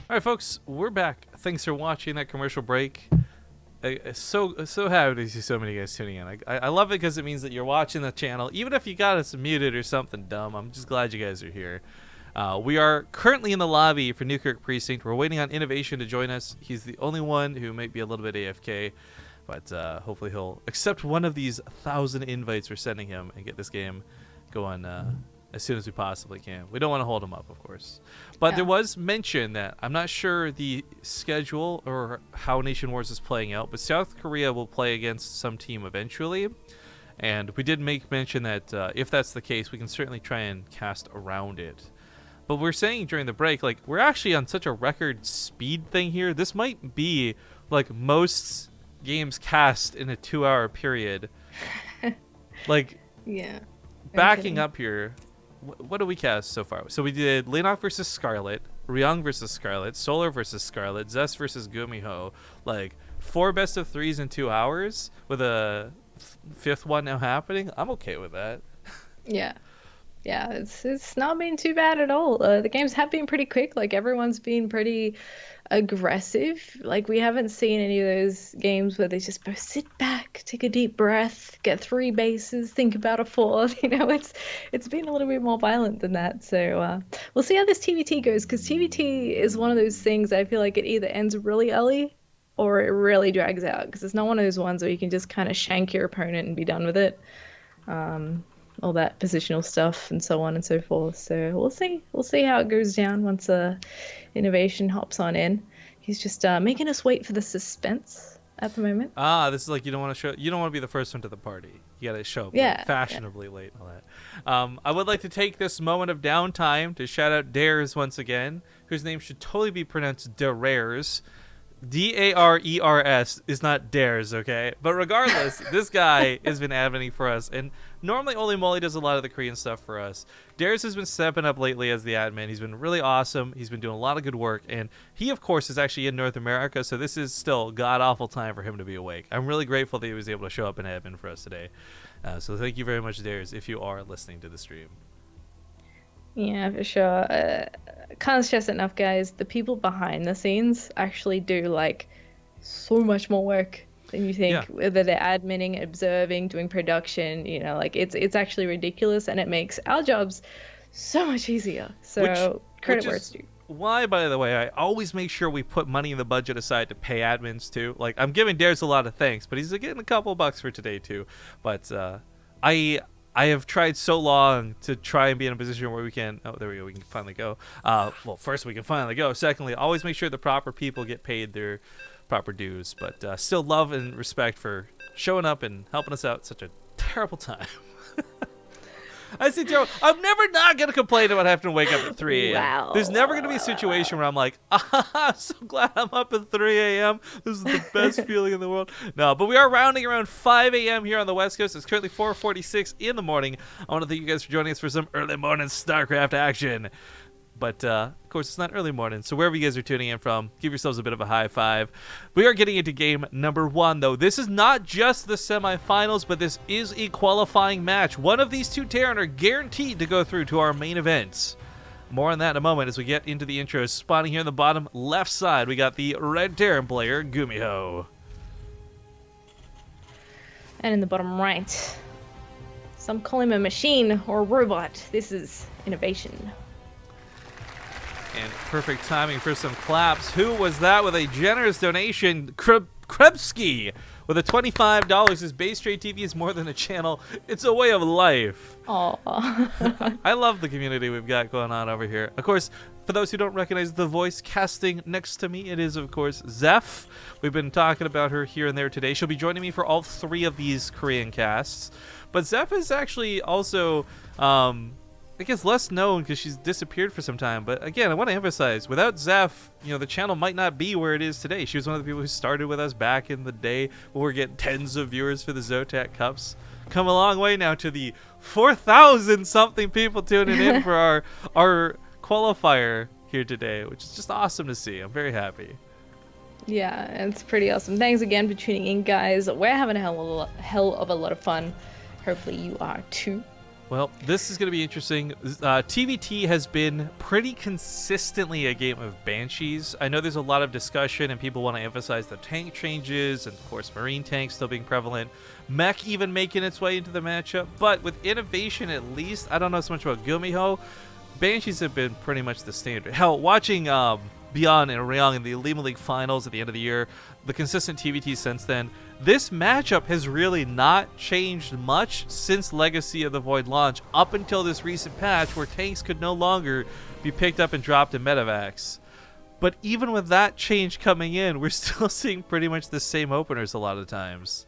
All right, folks, we're back. Thanks for watching that commercial break. So happy to see so many guys tuning in. I love it because it means that you're watching the channel, even if you got us muted or something dumb. I'm just glad you guys are here. We are currently in the lobby for Newkirk Precinct. We're waiting on INnoVation to join us. He's the only one who might be a little bit AFK, but hopefully he'll accept one of these 1,000 invites we're sending him and get this game going as soon as we possibly can. We don't want to hold him up, of course. But there was mention that I'm not sure the schedule or how Nation Wars is playing out, but South Korea will play against some team eventually. And we did make mention that if that's the case, we can certainly try and cast around it. But we're saying during the break, like, we're actually on such a record speed thing here. This might be like most games cast in a 2-hour period. Like, yeah. Backing up here, what do we cast so far? So we did Lenok versus Scarlet, Ryung versus Scarlet, Solar versus Scarlet, Zest versus GuMiho. Like 4 best of 3s in 2 hours with a 5th one now happening. I'm okay with that. Yeah. Yeah, it's not been too bad at all. The games have been pretty quick. Like, everyone's been pretty aggressive. Like, we haven't seen any of those games where they just both sit back, take a deep breath, get 3 bases, think about a 4th. You know, it's been a little bit more violent than that. So we'll see how this TvT goes, because TvT is one of those things I feel like it either ends really early or it really drags out, because it's not one of those ones where you can just kind of shank your opponent and be done with it. All that positional stuff and so on and so forth. So we'll see how it goes down once INnoVation hops on in. He's just making us wait for the suspense at the moment. This is like you don't want to be the first one to the party. You gotta show up fashionably late and all that. I would like to take this moment of downtime to shout out Dares once again, whose name should totally be pronounced Dares. Dares is not Dares, okay? But regardless, this guy has been advocating for us, and normally only Molly does a lot of the Korean stuff for us. Dares has been stepping up lately as the admin. He's been really awesome. He's been doing a lot of good work, and he, of course, is actually in North America, so this is still god-awful time for him to be awake. I'm really grateful that he was able to show up and admin for us today. So thank you very much, Dares, if you are listening to the stream. Yeah, for sure. Can't stress enough, guys. The people behind the scenes actually do like so much more work than you think. Yeah. Whether they're adminning, observing, doing production, you know, like it's actually ridiculous, and it makes our jobs so much easier. So credit where it's due. Why, by the way, I always make sure we put money in the budget aside to pay admins too. Like, I'm giving Dares a lot of thanks, but he's getting a couple bucks for today too. But I have tried so long to try and be in a position where we can. Oh, there we go. We can finally go. Well, first we can finally go. Secondly, always make sure the proper people get paid their proper dues. But still love and respect for showing up and helping us out. Such a terrible time. I say terrible. I'm never not going to complain about having to wake up at 3 a.m. Wow. There's never going to be a situation where I'm like, I'm so glad I'm up at 3 a.m. This is the best feeling in the world. No, but we are rounding around 5 a.m. here on the West Coast. It's currently 4:46 in the morning. I want to thank you guys for joining us for some early morning StarCraft action. But, of course, it's not early morning, so wherever you guys are tuning in from, give yourselves a bit of a high five. We are getting into game number 1, though. This is not just the semifinals, but this is a qualifying match. One of these 2 Terran are guaranteed to go through to our main events. More on that in a moment as we get into the intros. Spawning here in the bottom left side, we got the red Terran player, GuMiho. And in the bottom right, some call him a machine or a robot. This is INnoVation. And perfect timing for some claps. Who was that with a generous donation? Krebsky with a $25. His BaseTradeTV is more than a channel. It's a way of life. Aww. I love the community we've got going on over here. Of course, for those who don't recognize the voice casting next to me, it is, of course, Zeph. We've been talking about her here and there today. She'll be joining me for all 3 of these Korean casts. But Zeph is actually also... I guess less known because she's disappeared for some time. But again, I want to emphasize, without Zeph, you know, the channel might not be where it is today. She was one of the people who started with us back in the day when we were getting tens of viewers for the Zotac Cups. Come a long way now to the 4,000 something people tuning in for our qualifier here today, which is just awesome to see. I'm very happy. Yeah, it's pretty awesome. Thanks again for tuning in, guys. We're having a hell of a lot of fun. Hopefully you are too. Well, this is going to be interesting. TvT has been pretty consistently a game of Banshees. I know there's a lot of discussion and people want to emphasize the tank changes and, of course, Marine tanks still being prevalent. Mech even making its way into the matchup. But with INnoVation, at least, I don't know so much about GuMiho. Banshees have been pretty much the standard. Hell, watching Beyond and Ryong in the Lima League finals at the end of the year, the consistent TvT since then, this matchup has really not changed much since Legacy of the Void launch up until this recent patch where tanks could no longer be picked up and dropped in medevacs. But even with that change coming in, we're still seeing pretty much the same openers a lot of times.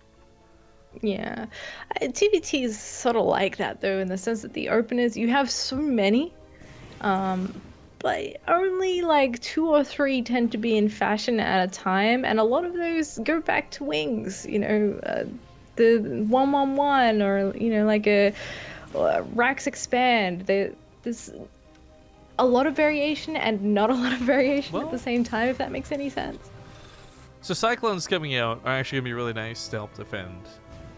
Yeah. TvT is sort of like that, though, in the sense that the openers, you have so many. But only like 2 or 3 tend to be in fashion at a time, and a lot of those go back to wings. You know, the 111 or like a Rax expand. There's a lot of variation and not a lot of variation at the same time, if that makes any sense. So Cyclones coming out are actually gonna be really nice to help defend.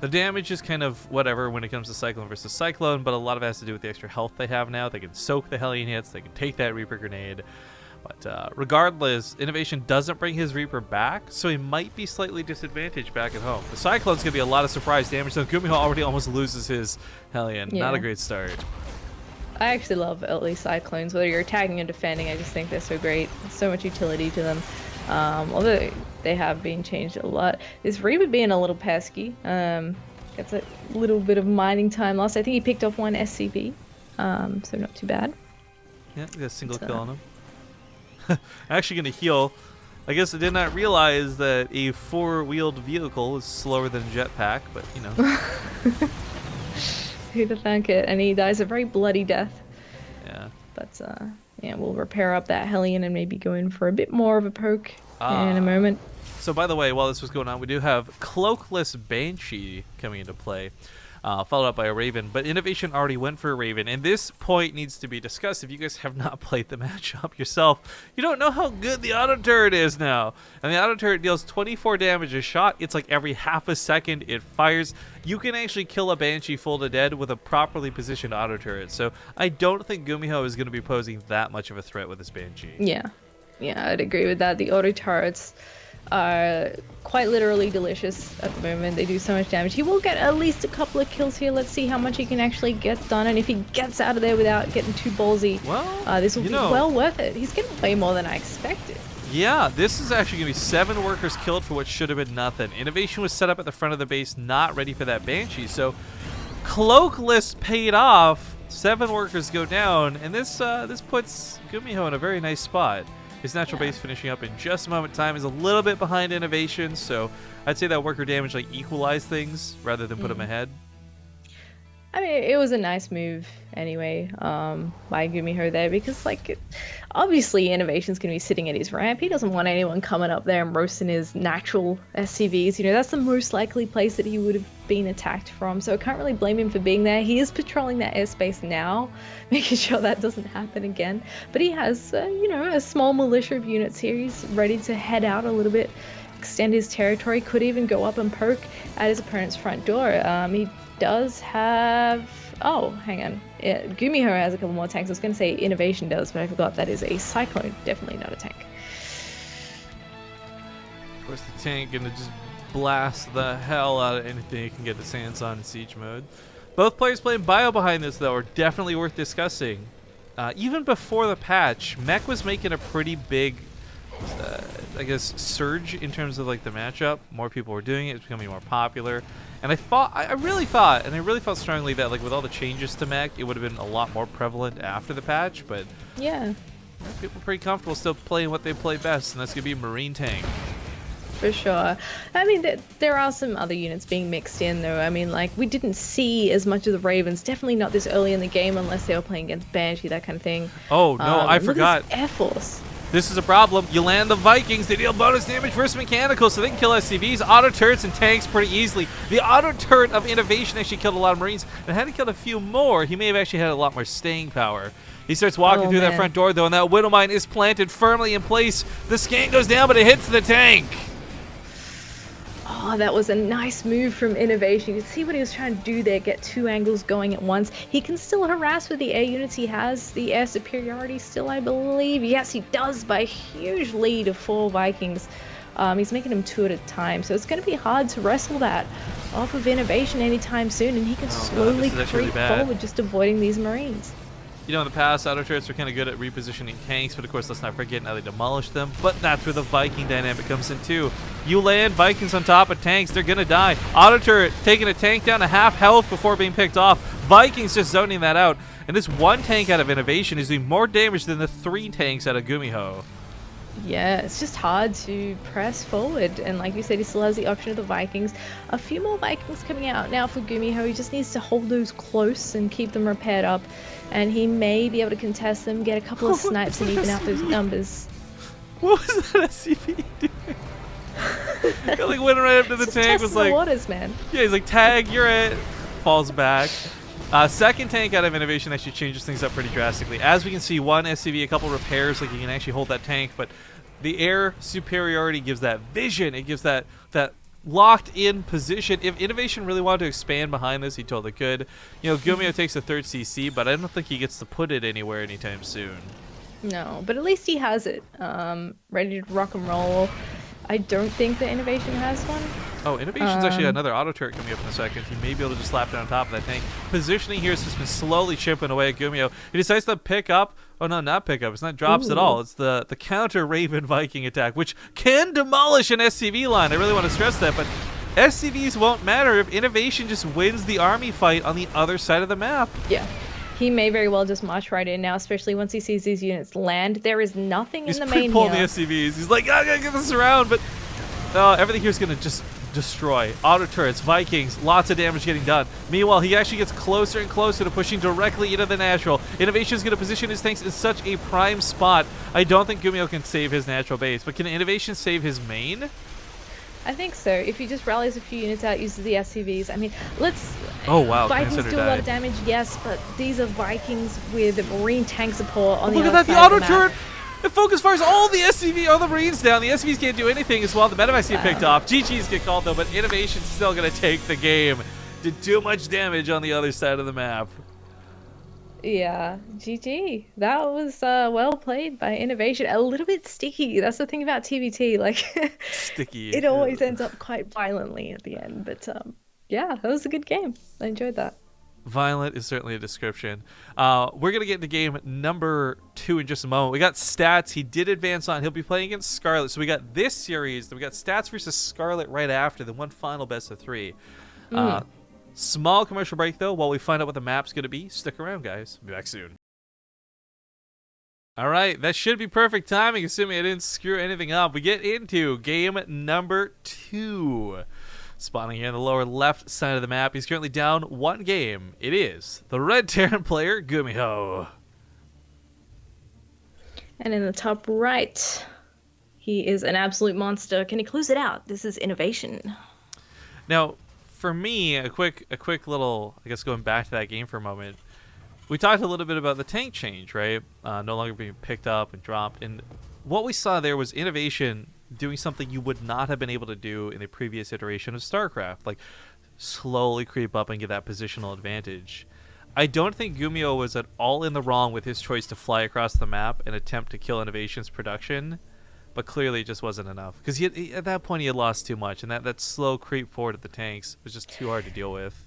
The damage is kind of whatever when it comes to Cyclone versus Cyclone, but a lot of it has to do with the extra health they have now. They can soak the Hellion hits, they can take that Reaper grenade. But regardless, INnoVation doesn't bring his Reaper back, so he might be slightly disadvantaged back at home. The Cyclone's going to be a lot of surprise damage, so GuMiho already almost loses his Hellion. Yeah. Not a great start. I actually love early Cyclones, whether you're attacking or defending. I just think they're so great. So much utility to them. Although they have been changed a lot. This Reaper being a little pesky. Gets a little bit of mining time lost. I think he picked off 1 SCP, so not too bad. Yeah, got a single kill on him. Actually going to heal. I guess I did not realize that a 4-wheeled vehicle is slower than a jetpack, but you know. Who'd have thunk it? And he dies a very bloody death. Yeah. But yeah, we'll repair up that Hellion and maybe go in for a bit more of a poke in a moment. So by the way, while this was going on, we do have Cloakless Banshee coming into play, followed up by a Raven. But INnoVation already went for a Raven, and this point needs to be discussed. If you guys have not played the matchup yourself, you don't know how good the auto turret is now. And the auto turret deals 24 damage a shot. It's like every half a second it fires. You can actually kill a Banshee full to dead with a properly positioned auto turret. So I don't think GuMiho is going to be posing that much of a threat with this Banshee. Yeah, I'd agree with that. The auto turrets are quite literally delicious at the moment. They do so much damage. He will get at least a couple of kills here. Let's see how much he can actually get done, and if he gets out of there without getting too ballsy, this will be well worth it. He's getting way more than I expected. Yeah, this is actually going to be 7 workers killed for what should have been nothing. INnoVation was set up at the front of the base, not ready for that Banshee, so Cloakless paid off. 7 workers go down, and this puts GuMiho in a very nice spot. His natural base finishing up in just a moment. Time is a little bit behind INnoVation, so I'd say that worker damage like equalized things rather than put him ahead. I mean, it was a nice move anyway by GuMiho there, because obviously INnoVation's going to be sitting at his ramp. He doesn't want anyone coming up there and roasting his natural SCVs. You know, that's the most likely place that he would have been attacked from, so I can't really blame him for being there. He is patrolling that airspace now, making sure that doesn't happen again. But he has, a small militia of units here. He's ready to head out a little bit, extend his territory, could even go up and poke at his opponent's front door. He does have... Oh, hang on. GuMiho has a couple more tanks. I was going to say INnoVation does, but I forgot that is a Cyclone. Definitely not a tank. Of course, the tank going to just blast the hell out of anything it can get its hands on in siege mode. Both players playing bio behind this, though, are definitely worth discussing. Even before the patch, Mech was making a pretty big... surge in terms of the matchup. More people were doing it. It's becoming more popular. And I really felt strongly that with all the changes to Mech, it would have been a lot more prevalent after the patch. But yeah, people are pretty comfortable still playing what they play best, and that's gonna be Marine tank. For sure. I mean, there are some other units being mixed in, though. I mean, we didn't see as much of the Ravens. Definitely not this early in the game, unless they were playing against Banshee, that kind of thing. Oh no, I forgot. Air Force. This is a problem. You land the Vikings, they deal bonus damage versus mechanical, so they can kill SCVs, auto turrets, and tanks pretty easily. The auto turret of INnoVation actually killed a lot of Marines, and had he killed a few more, he may have actually had a lot more staying power. He starts walking through that front door, though, and that Widow Mine is planted firmly in place. The scan goes down, but it hits the tank. Oh, that was a nice move from INnoVation. You can see what he was trying to do there, get two angles going at once. He can still harass with the air units. He has the air superiority still, I believe. Yes, he does, by a huge lead of 4 Vikings. He's making them 2 at a time, so it's going to be hard to wrestle that off of INnoVation anytime soon, and he can slowly creep forward, just avoiding these Marines. You know, in the past, auto turrets were kind of good at repositioning tanks, but of course, let's not forget how they demolish them. But that's where the Viking dynamic comes in too. You land Vikings on top of tanks, they're gonna die. Auto turret taking a tank down to half health before being picked off. Vikings just zoning that out. And this 1 tank out of INnoVation is doing more damage than the 3 tanks out of GuMiho. Yeah, it's just hard to press forward, and like you said, he still has the option of the Vikings. A few more Vikings coming out now for GuMiho. He just needs to hold those close and keep them repaired up, and he may be able to contest them, get a couple of snipes, and even out those numbers. What was that SCV doing? He like went right up to the tank, was like, the waters, man. Yeah, he's like, tag, you're it. Falls back. Second tank out of INnoVation actually changes things up pretty drastically. As we can see, 1 SCV, a couple repairs, like you can actually hold that tank, but the air superiority gives that vision. It gives that locked in position. If INnoVation really wanted to expand behind this, he totally could. You know, GuMiho takes the 3rd CC, but I don't think he gets to put it anywhere anytime soon. No, but at least he has it, ready to rock and roll. I don't think that INnoVation has one. Oh, INnoVation's actually another auto turret coming up in a second. He may be able to just slap down on top of that tank. Positioning here has just been slowly chipping away at GuMiho. He decides to pick up. Oh, no, not pick up. It's not drops at all. It's the counter Raven Viking attack, which can demolish an SCV line. I really want to stress that, but SCVs won't matter if INnoVation just wins the army fight on the other side of the map. Yeah. He may very well just march right in now, especially once he sees these units land. There is nothing in the main here. He's pulling the SCVs. He's like, I gotta get this around, but everything here is gonna just destroy. Auto turrets, Vikings, lots of damage getting done. Meanwhile, he actually gets closer and closer to pushing directly into the natural. INnoVation is gonna position his tanks in such a prime spot. I don't think GuMiho can save his natural base, but can INnoVation save his main? I think so. If he just rallies a few units out, uses the SCVs. I mean, let's... Oh, wow. Vikings do a lot of damage, yes, but these are Vikings with Marine tank support on the other side. Look at that, the auto turret! It focus fires all the SCV, all the Marines down. The SCVs can't do anything as well. The medevacs get picked off. GGs get called, though, but INnoVation's still going to take the game. Did too much damage on the other side of the map. Yeah, GG. That was well played by INnoVation. A little bit sticky. That's the thing about TvT. Like, sticky. It always ends up quite violently at the end. But yeah, that was a good game. I enjoyed that. Violent is certainly a description. We're going to get into game number 2 in just a moment. We got Stats. He did advance on. He'll be playing against Scarlet. So we got this series. Then we got Stats versus Scarlet right after. Then one final best of 3. Small commercial break, though, while we find out what the map's going to be. Stick around, guys. Be back soon. All right, that should be perfect timing, assuming I didn't screw anything up. We get into game number 2. Spawning here in the lower left side of the map. He's currently down 1 game. It is the Red Terran player, GuMiho. And in the top right, he is an absolute monster. Can he close it out? This is INnoVation. Now, for me, a quick little, I guess going back to that game for a moment, we talked a little bit about the tank change, right? No longer being picked up and dropped. And what we saw there was INnoVation doing something you would not have been able to do in the previous iteration of StarCraft, like slowly creep up and get that positional advantage. I don't think GuMiho was at all in the wrong with his choice to fly across the map and attempt to kill INnoVation's production, but clearly it just wasn't enough. Because at that point he had lost too much, and that slow creep forward at the tanks was just too hard to deal with.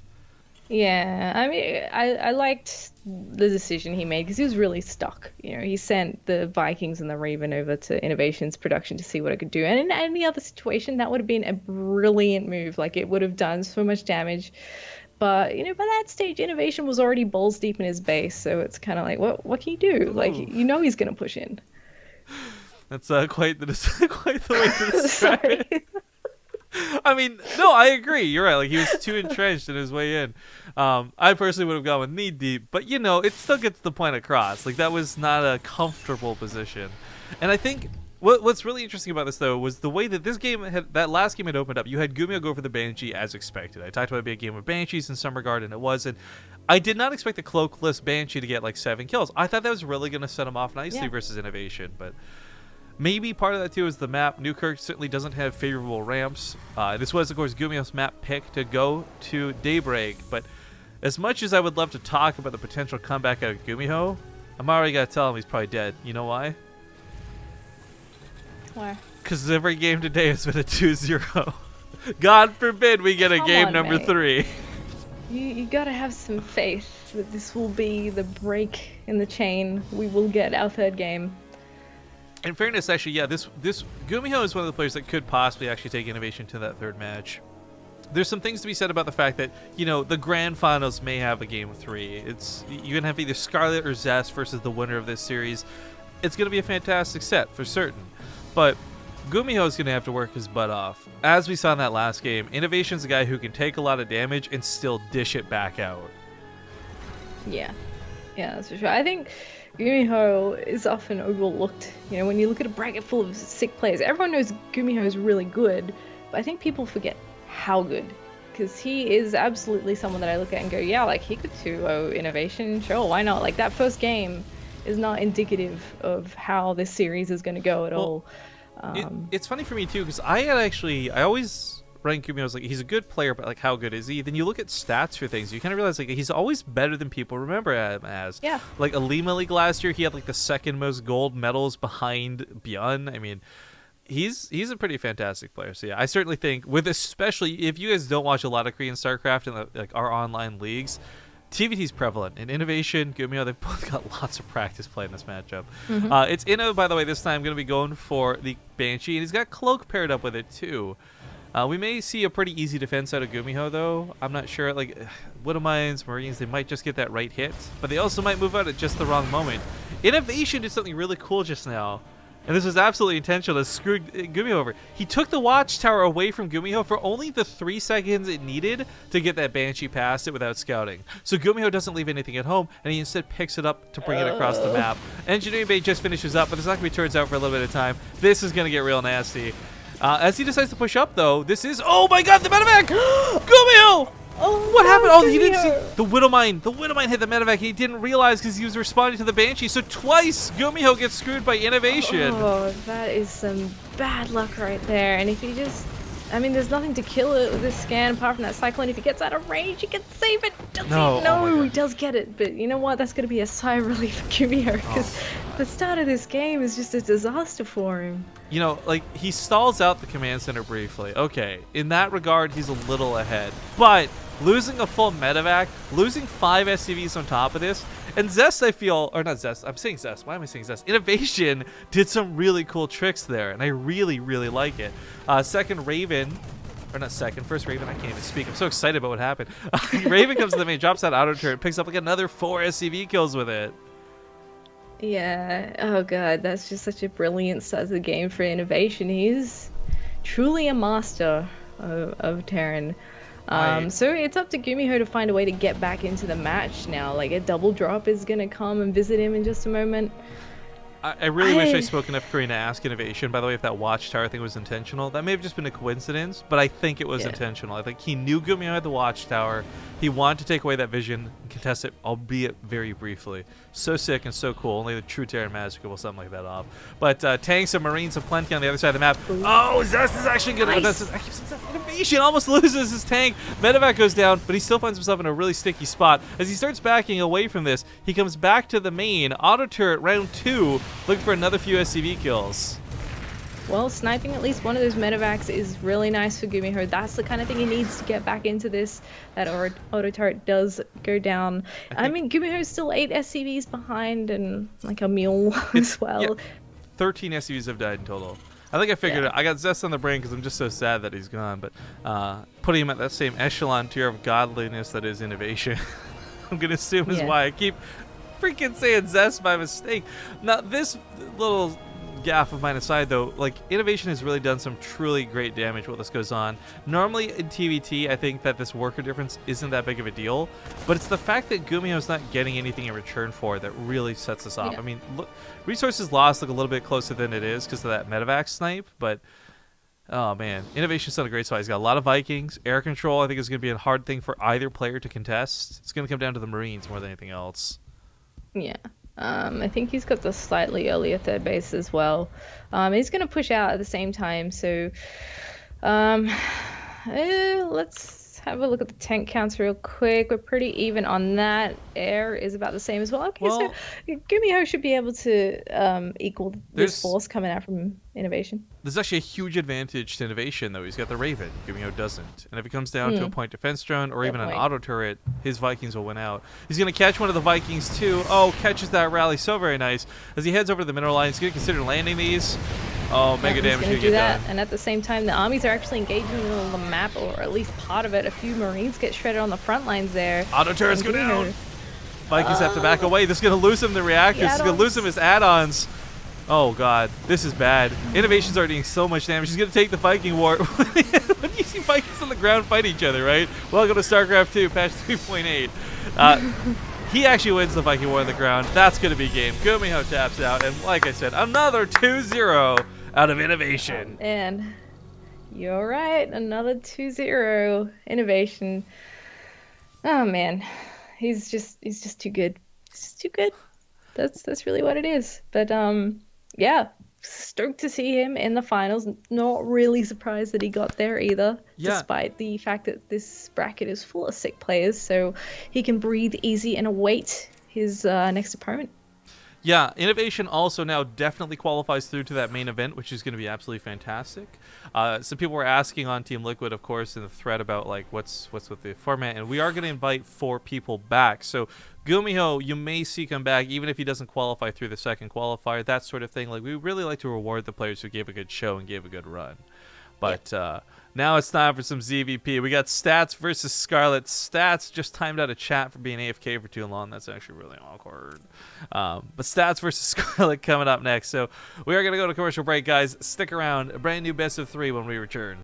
Yeah, I mean, I liked the decision he made because he was really stuck. You know, he sent the Vikings and the Raven over to INnoVation's production to see what it could do. And in any other situation, that would have been a brilliant move. Like, it would have done so much damage. But, you know, by that stage, INnoVation was already balls deep in his base. So it's kind of like, what can you do? Like, you know he's going to push in. That's quite the way to describe it. I mean, no, I agree. You're right. Like, he was too entrenched in his way in. I personally would have gone with knee deep, but you know, it still gets the point across. Like, that was not a comfortable position. And I think what's really interesting about this, though, was the way that that last game had opened up. You had GuMiho go for the Banshee as expected. I talked about it being a game of Banshees in some regard, and it wasn't. I did not expect the cloakless Banshee to get like 7 kills. I thought that was really going to set him off nicely versus INnoVation, but Maybe part of that too is the map. Newkirk certainly doesn't have favorable ramps. This was, of course, GuMiho's map pick to go to Daybreak. But as much as I would love to talk about the potential comeback out of GuMiho, I'm already got to tell him he's probably dead. You know why? Why? Because every game today has been a 2-0. God forbid we get a game number 3. You gotta have some faith that this will be the break in the chain. We will get our 3rd game. In fairness, actually, yeah, this GuMiho is one of the players that could possibly actually take INnoVation to that 3rd match. There's some things to be said about the fact that, you know, the grand finals may have a game 3. You're gonna have either Scarlet or Zest versus the winner of this series. It's gonna be a fantastic set for certain, but GuMiho is going to have to work his butt off. As we saw in that last game, INnoVation's a guy who can take a lot of damage and still dish it back out. Yeah, that's for sure. I think GuMiho is often overlooked. You know, when you look at a bracket full of sick players, everyone knows GuMiho is really good, but I think people forget how good. Because he is absolutely someone that I look at and go, yeah, like he could 2-0 INnoVation, sure, why not? Like that first game is not indicative of how this series is going to go at all. It's funny for me too, because I always rank GuMiho as like he's a good player, but like how good is he? Then you look at stats for things, you kind of realize like he's always better than people remember him as. Yeah. Like Alima League last year, he had like the 2nd most gold medals behind Bjorn. I mean, he's a pretty fantastic player. So yeah, I certainly think especially if you guys don't watch a lot of Korean StarCraft and like our online leagues, TvT is prevalent. In INnoVation, GuMiho, they've both got lots of practice playing this matchup. It's Inno, by the way, this time going to be going for the Banshee, and he's got Cloak paired up with it too. We may see a pretty easy defense out of GuMiho, though. I'm not sure. Like, Widowmines, Marines, they might just get that right hit, but they also might move out at just the wrong moment. INnoVation did something really cool just now. And this was absolutely intentional to screw GuMiho over. He took the watchtower away from GuMiho for only the 3 seconds it needed to get that Banshee past it without scouting. So GuMiho doesn't leave anything at home, and he instead picks it up to bring it across the map. Engineering Bay just finishes up, but there's not going to be turns out for a little bit of time. This is going to get real nasty. As he decides to push up, though, this is... Oh my god, the medevac! GuMiho! Oh, what happened? Oh, he GuMiho. didn't see the Widowmine. The Widowmine hit the medevac. He didn't realize because he was responding to the Banshee. So twice, GuMiho gets screwed by INnoVation. Oh, that is some bad luck right there. And if he just... I mean, there's nothing to kill it with this scan apart from that Cyclone. If he gets out of range, he can save it. Does No, he? No, oh he does get it. But you know what? That's going to be a sigh of relief for GuMiho because the start of this game is just a disaster for him. You know, like, he stalls out the command center briefly. Okay, in that regard, he's a little ahead. But losing a full medevac, losing 5 SCVs on top of this, and Zest, I feel, or not Zest, I'm saying Zest. Why am I saying Zest? INnoVation did some really cool tricks there, and I really, really like it. Second Raven, or not second, first Raven, I can't even speak. I'm so excited about what happened. Raven comes to the main, drops that auto turret, picks up like another 4 SCV kills with it. Yeah, oh god, that's just such a brilliant start to the game for INnoVation. He's truly a master of Terran. So it's up to GuMiho to find a way to get back into the match now. Like a double drop is gonna come and visit him in just a moment. I really wish I'd spoken enough Korean to ask INnoVation, by the way, if that watchtower thing was intentional. That may have just been a coincidence, but I think it was intentional. I think he knew GuMiho had the watchtower. He wanted to take away that vision and contest it, albeit very briefly. So sick and so cool. Only the true Terran magic will pull something like that off. But tanks and Marines have plenty on the other side of the map. Oh, Zest is actually going to... I keep saying INnoVation almost loses his tank. Medevac goes down, but he still finds himself in a really sticky spot. As he starts backing away from this, he comes back to the main. Auto turret round 2, looking for another few SCV kills. Well, sniping at least one of those medevacs is really nice for GuMiho. That's the kind of thing he needs to get back into this. That auto turret does go down. I mean, GuMiho is still 8 SCVs behind and like a mule as well. Yeah, 13 SCVs have died in total. I think I figured it. I got Zest on the brain because I'm just so sad that he's gone. But putting him at that same echelon tier of godliness that is INnoVation, I'm going to assume is why I keep freaking saying Zest by mistake. Now, this little gaff of mine aside, though, like, INnoVation has really done some truly great damage while this goes on. Normally in TvT, I think that this worker difference isn't that big of a deal, but it's the fact that GuMiho's not getting anything in return for it that really sets us off. Yeah. I mean, look, resources lost look a little bit closer than it is because of that medevac snipe, but oh man, INnoVation's done a great spot. He's got a lot of Vikings. Air control, I think, is going to be a hard thing for either player to contest. It's going to come down to the Marines more than anything else. Yeah. I think he's got the slightly earlier third base as well. He's going to push out at the same time. So um, let's have a look at the tank counts real quick. We're pretty even on that. Air is about the same as well. Okay, so Well, GuMiho should be able to equal this there's force coming out from INnoVation. there's actually a huge advantage to INnoVation, though. He's got the Raven. GuMiho doesn't. And if it comes down to a point defense drone or Fair even an point. auto turret, his Vikings will win out. He's going to catch one of the Vikings, too. Oh, catches that rally so very nice. As he heads over to the mineral line, he's going to consider landing these. Oh, mega He's damage going going to to do get that, done. and at the same time, the armies are actually engaged in the middle of the map, or at least part of it. A few Marines get shredded on the front lines there. Auto turrets And go GuMiho- down. Vikings have to back away. This is going to lose him the reactors. This is going to lose him his add-ons. Oh, God. This is bad. INnoVation's already doing so much damage. He's going to take the Viking war. When you see Vikings on the ground fight each other, right? Welcome to StarCraft 2, patch 3.8. He actually wins the Viking war on the ground. That's going to be game. GuMiho taps out. And like I said, another 2-0 out of INnoVation. And you're right, another 2-0 INnoVation. Oh man, he's just too good. He's just too good. That's really what it is. But yeah, stoked to see him in the finals. Not really surprised that he got there either, Yeah. despite the fact that this bracket is full of sick players, so he can breathe easy and await his next opponent. Yeah, INnoVation also now definitely qualifies through to that main event, which is going to be absolutely fantastic. Some people were asking on Team Liquid, of course, in the thread about like what's with the format, and we are going to invite 4 people back. So GuMiho, you may see come back even if he doesn't qualify through the second qualifier, that sort of thing. Like we really like to reward the players who gave a good show and gave a good run. But now it's time for some ZVP. We got Stats versus Scarlet. Stats just timed out a chat for being AFK for too long. That's actually really awkward. But Stats versus Scarlet coming up next. So we are going to go to commercial break, guys. Stick around. A brand new best of 3 when we return.